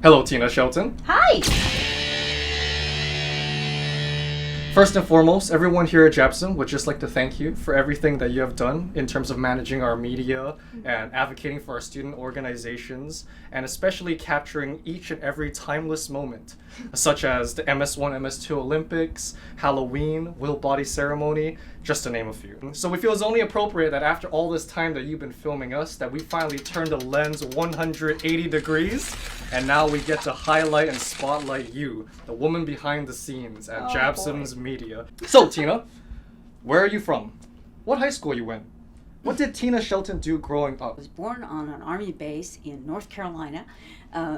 Hello, Tina, Shelton. Hi! First and foremost, everyone here at JABSOM would just like to thank you for everything that you have done in terms of managing our media and advocating for our student organizations, and especially capturing each and every timeless moment, such as the MS1, MS2 Olympics, Halloween, Will Body Ceremony, just to name a few. So we feel it's only appropriate that after all this time that you've been filming us, that we finally turned the lens 180 degrees, and now we get to highlight and spotlight you, the woman behind the scenes at JABSOM's media. So, Tina, where are you from? What high school you went? What did Tina Shelton do growing up? I was born on an Army base in North Carolina,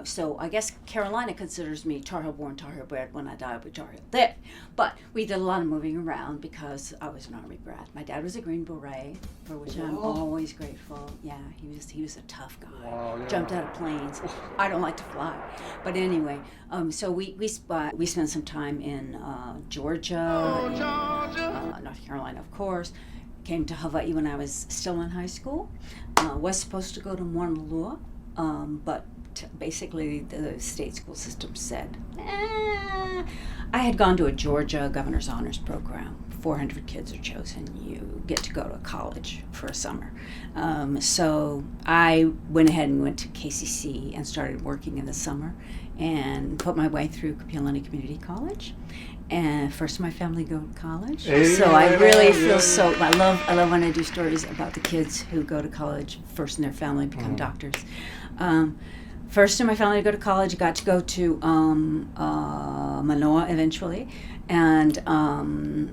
so I guess Carolina considers me Tar Heel born, Tar Heel bred. When I die, I'll be Tar Heel dead. But we did a lot of moving around because I was an Army brat. My dad was a Green Beret, for which I'm always grateful. Yeah, he was a tough guy. Wow, yeah. Jumped out of planes. I don't like to fly, but anyway. So we spent some time in Georgia, in North Carolina, of course. Came to Hawaii when I was still in high school. Was supposed to go to Moanalua, but basically the state school system said, I had gone to a Georgia Governor's Honors Program. 400 kids are chosen. You get to go to college for a summer. So I went ahead and went to KCC and started working in the summer and put my way through Kapiolani Community College. And first my family go to college. So I really feel I love when I do stories about the kids who go to college first in their family, become doctors. First in my family to go to college, got to go to Manoa eventually, and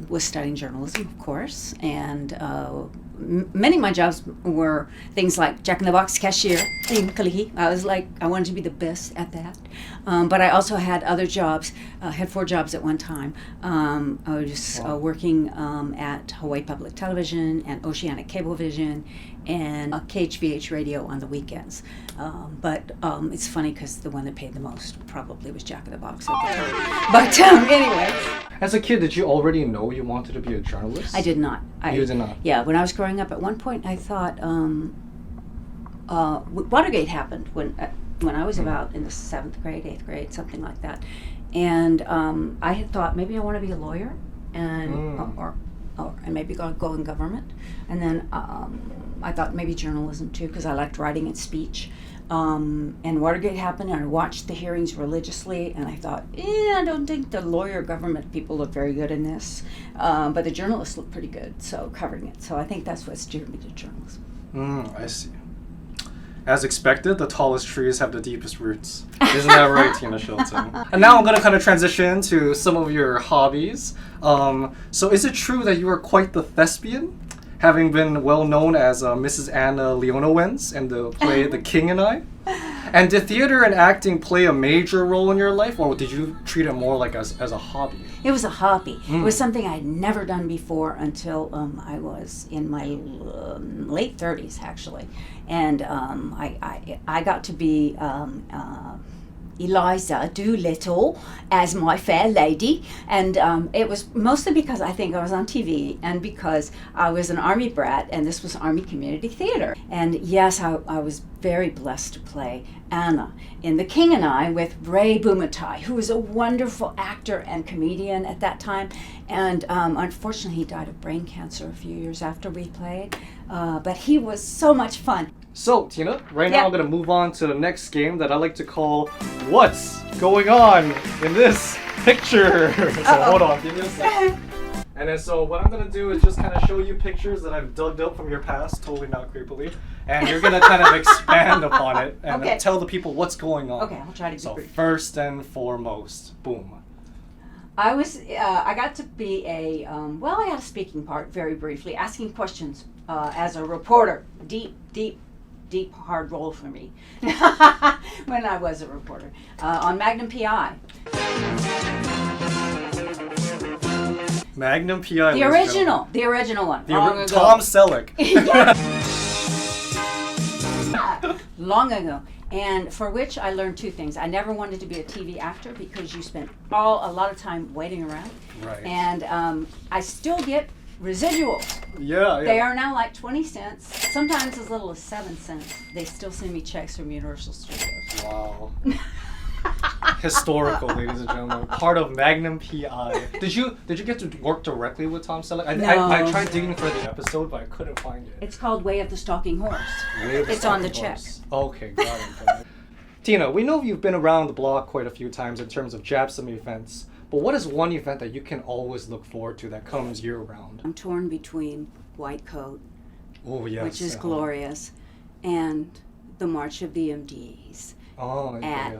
was studying journalism, of course. And many of my jobs were things like Jack in the Box cashier. I wanted to be the best at that. But I also had other jobs. Had 4 jobs at one time. I was working at Hawaii Public Television and Oceanic Cablevision and KHVH radio on the weekends. But it's funny because the one that paid the most probably was Jack in the Box at the time. But anyway. As a kid, did you already know you wanted to be a journalist? I did not. You did not? Yeah, when I was growing up, at one point I thought Watergate happened when I was about in the 7th grade, 8th grade, something like that. And I had thought maybe I want to be a lawyer and or maybe go in government. And then I thought maybe journalism too, because I liked writing and speech. And Watergate happened, and I watched the hearings religiously, and I thought, I don't think the lawyer government people look very good in this, but the journalists look pretty good, so covering it. So I think that's what steered me to journalism. I see. As expected, the tallest trees have the deepest roots. Isn't that right, Tina Shelton? And now I'm going to kind of transition to some of your hobbies. So is it true that you are quite the thespian? Having been well known as Mrs. Anna Leonowens in the play The King and I? And did theater and acting play a major role in your life, or did you treat it more like as a hobby? It was a hobby. It was something I'd never done before until I was in my late 30s, actually. And I got to be Eliza Doolittle as my fair lady, and it was mostly because I think I was on TV and because I was an Army brat, and this was Army Community Theater. And yes, I was very blessed to play Anna in The King and I with Ray Bumatai, who was a wonderful actor and comedian at that time. And unfortunately, he died of brain cancer a few years after we played, but he was so much fun. So, Tina, now I'm going to move on to the next game that I like to call What's Going On in This Picture? So hold on, give me a second. And then so what I'm going to do is just kind of show you pictures that I've dug up from your past, totally not creepily. And you're going to kind of expand upon it and tell the people what's going on. Okay, I'll try to be brief. First and foremost, boom. I got to be I had a speaking part very briefly, asking questions as a reporter. Deep, hard role for me when I was a reporter on Magnum PI. Magnum PI. The original one. Tom Selleck. Long ago. And for which I learned 2 things. I never wanted to be a TV actor because you spent a lot of time waiting around. Right. And I still get residuals. Yeah. They are now like 20 cents, sometimes as little as 7 cents. They still send me checks from Universal Studios. Wow. historical, ladies and gentlemen. Part of Magnum PI. Did you get to work directly with Tom Selleck? No. I tried digging for the episode, but I couldn't find it. It's called Way of the Stalking Horse. Way of the It's on the Stalking check. Horse. Okay, got it. Tina, we know you've been around the block quite a few times in terms of JABSOM events, but what is one event that you can always look forward to that comes year-round? I'm torn between White Coat, Oh, yes. which is glorious, and the March of the MDs Oh, yeah.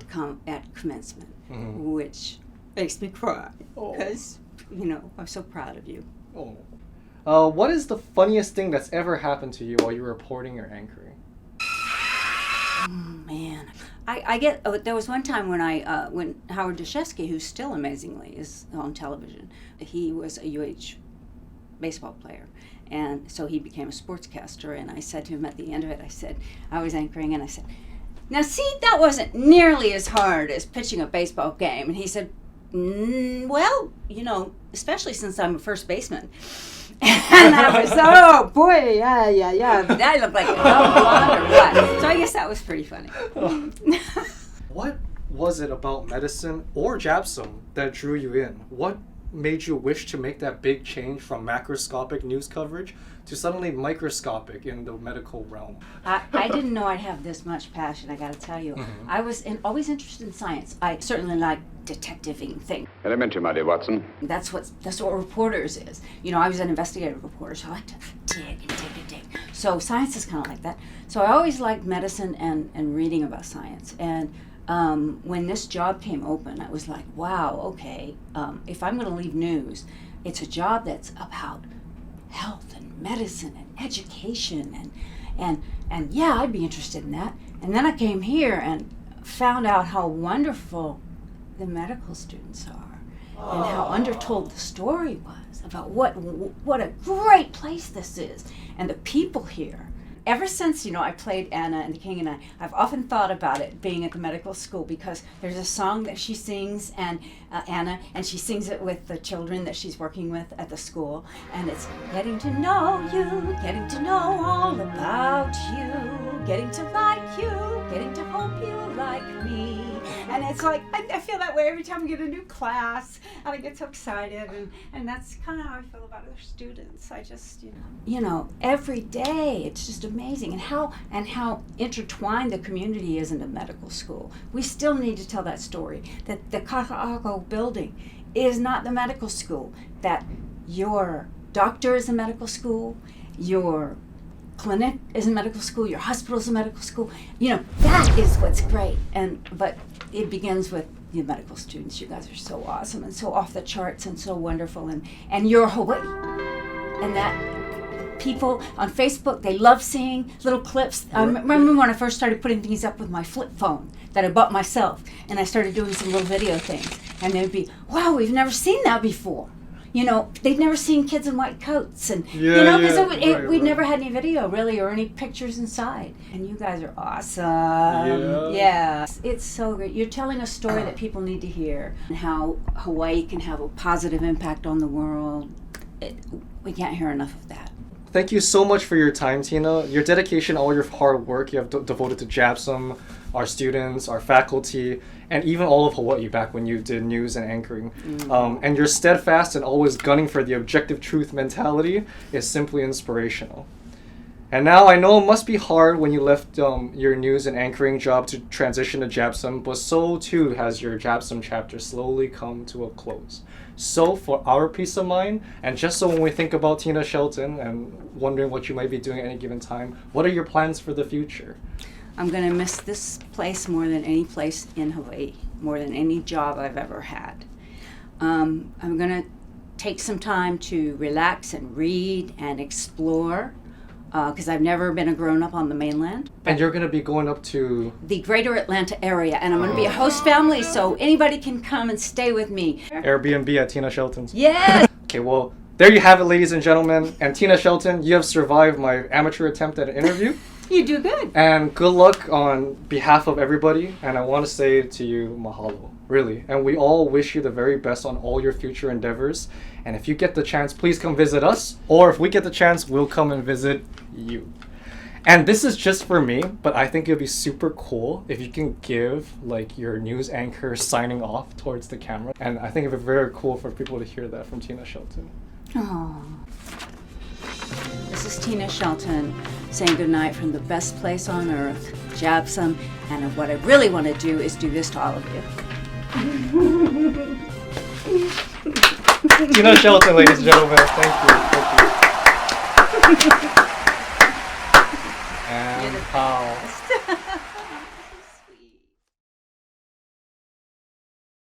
at commencement, Mhm. which makes me cry Oh. because, I'm so proud of you. Oh. What is the funniest thing that's ever happened to you while you were reporting or anchoring? Man, there was one time when Howard Deshevsky, who still amazingly is on television, he was a UH baseball player, and so he became a sportscaster, and I said to him at the end of it, I was anchoring, and I said, now see, that wasn't nearly as hard as pitching a baseball game, and he said, well, especially since I'm a first baseman. And I was, oh boy, yeah. Did I look like a dumb blonde or what? So I guess that was pretty funny. What was it about medicine or JABSOM that drew you in? What made you wish to make that big change from macroscopic news coverage to suddenly microscopic in the medical realm? I didn't know I'd have this much passion, I gotta tell you. Mm-hmm. I was always interested in science. I certainly like detectiving things. Elementary, my dear Watson. That's what reporters is. I was an investigative reporter, so I like to dig and dig and dig. So science is kind of like that. So I always liked medicine and reading about science. And when this job came open, I was like, wow, okay, if I'm going to leave news, it's a job that's about health and medicine and education and yeah, I'd be interested in that. And then I came here and found out how wonderful the medical students are and how undertold the story was about what a great place this is and the people here. Ever since, I played Anna and the King and I've often thought about it being at the medical school because there's a song that she sings, and Anna, and she sings it with the children that she's working with at the school, and it's getting to know you, getting to know all about you, getting to like you, getting to hope you like me. And it's like, I feel that way every time we get a new class, and I get so excited, and that's kind of how I feel about other students. I just, every day, it's just amazing, and how intertwined the community is in the medical school. We still need to tell that story, that the Kaka'ako building is not the medical school, that your doctor is a medical school, your clinic is a medical school, your hospital is a medical school. That is what's great. But it begins with the medical students. You guys are so awesome and so off the charts and so wonderful, and you're Hawaii. And that people on Facebook, they love seeing little clips. I remember when I first started putting things up with my flip phone that I bought myself, and I started doing some little video things, and they'd be, wow, we've never seen that before. They'd never seen kids in white coats, and because we'd never had any video really or any pictures inside. And you guys are awesome. Yeah, it's so great. You're telling a story that people need to hear, and how Hawaii can have a positive impact on the world. We can't hear enough of that. Thank you so much for your time, Tina. Your dedication, all your hard work you have devoted to JABSOM, our students, our faculty, and even all of Hawaii back when you did news and anchoring. And your steadfast and always gunning for the objective truth mentality is simply inspirational. And now I know it must be hard when you left your news and anchoring job to transition to JABSOM, but so too has your JABSOM chapter slowly come to a close. So for our peace of mind, and just so when we think about Tina Shelton and wondering what you might be doing at any given time, what are your plans for the future? I'm going to miss this place more than any place in Hawaii, more than any job I've ever had. I'm going to take some time to relax and read and explore, because I've never been a grown-up on the mainland. And you're going to be going up to the greater Atlanta area, and I'm going to be a host family, so anybody can come and stay with me. Airbnb at Tina Shelton's. Yes! Okay, well, there you have it, ladies and gentlemen. And Tina Shelton, you have survived my amateur attempt at an interview. You do good. And good luck on behalf of everybody. And I want to say to you, mahalo, really. And we all wish you the very best on all your future endeavors. And if you get the chance, please come visit us. Or if we get the chance, we'll come and visit you. And this is just for me, but I think it'd be super cool if you can give like your news anchor signing off towards the camera. And I think it'd be very cool for people to hear that from Tina Shelton. Oh. This is Tina Shelton saying goodnight from the best place on earth, JABSOM. And what I really want to do is do this to all of you. Tina Shelton, ladies and gentlemen, thank you. And pow.